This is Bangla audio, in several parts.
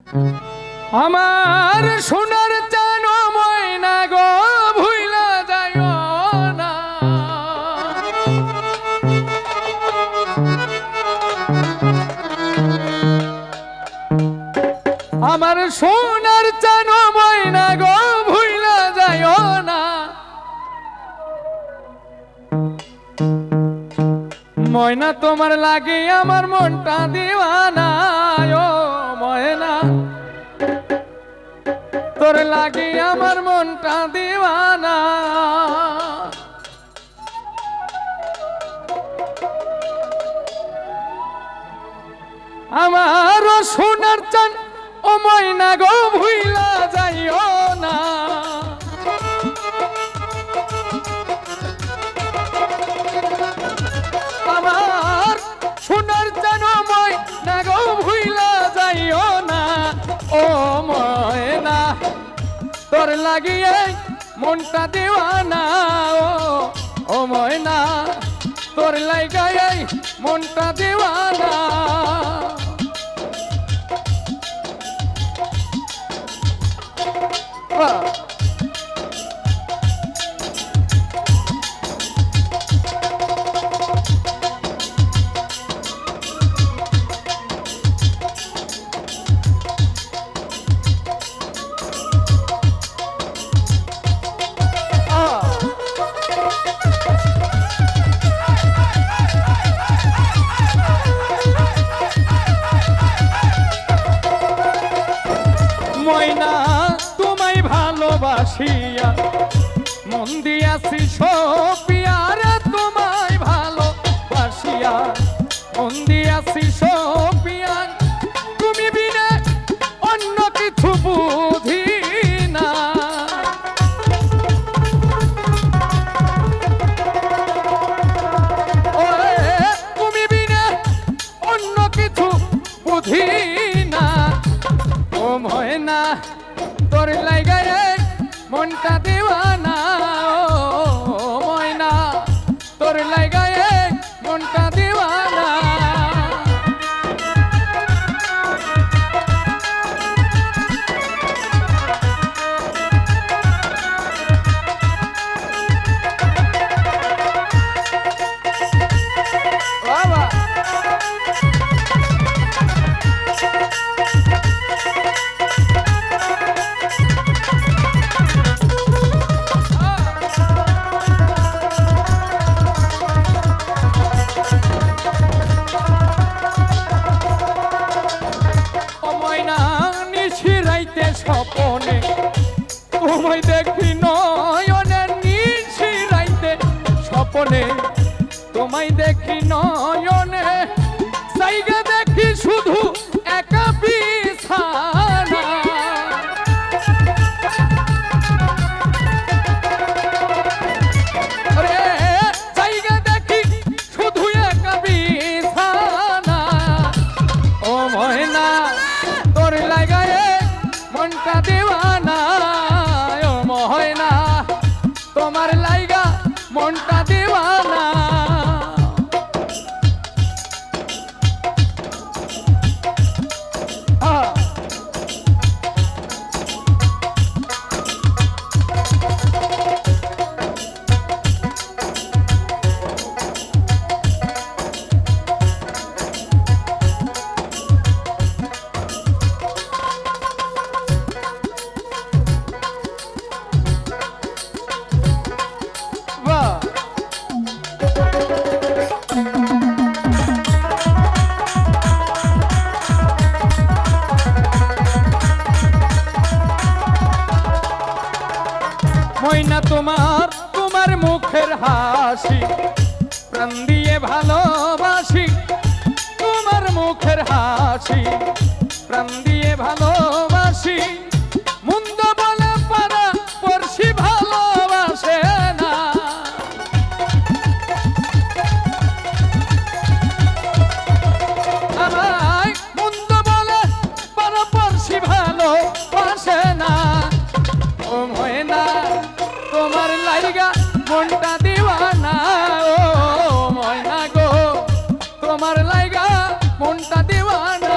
আমার সোনার চান ময়না গো ভুইলা যাইও না। আমার সোনার চান ময়না গো ভুইলা যাইও না। ময়না তোমার লাগে আমার মনটা দিওয়ানা। ও ময়না তোর লাগে আমার মনটা দিওয়ানা। আমার সোনার চান ও ময়না গো ভুইলা যাইও না। আমার সোনার চান ও ময়না গো ভুইলা যাইও না। ও ময়না তোর লাগিয়ে মনটা দিওয়ানা। ও ময়না তোর লাগাই মনটা দিওয়ানা। ময়না তোমায় ভালোবাসিয়া মন দিয়াছি সপিয়ার। তোমায় ভালোবাসিয়া মন দিয়াছি সপিয়া। তুমি বিনা অন্য কিছু বুঝি না। ওরে তুমি বিনা অন্য কিছু বুঝি না। ও ময়না তোর লাগায় মনটা দিওয়ানা। ও ময়না তোর লাগায় মনটা দিওয়ানা। বাবা স্বপনে তোমায় দেখি নয়নে নিশি রাইতে। স্বপনে তোমায় দেখি নয়নে জায়গা দেখি শুধু একা বিছানা। রে জায়গা দেখি শুধু একা বিছানা। ও ময়না তোর লাগায় মনটা দিওয়ানা। ও ময়না তোমার লাইগা মনটা দিওয়ানা। ময়না তোমার মুখের হাসি প্রাণ দিয়ে ভালোবাসি। তোমার মুখের হাসি প্রাণ দিয়ে ভালোবাসি। মন্দ বলে পারা পড়শি ভালোবাসে না। আমায় মন্দ বলে পারা পড়শি ভালোবাসে না। ও ময়না তোমার লাইগা মনটা দিওয়ানা। ও ময়না গো তোমার লাইগা মনটা দিওয়ানা।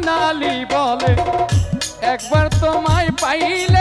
জানালি বলে একবার তোমায় পাইলে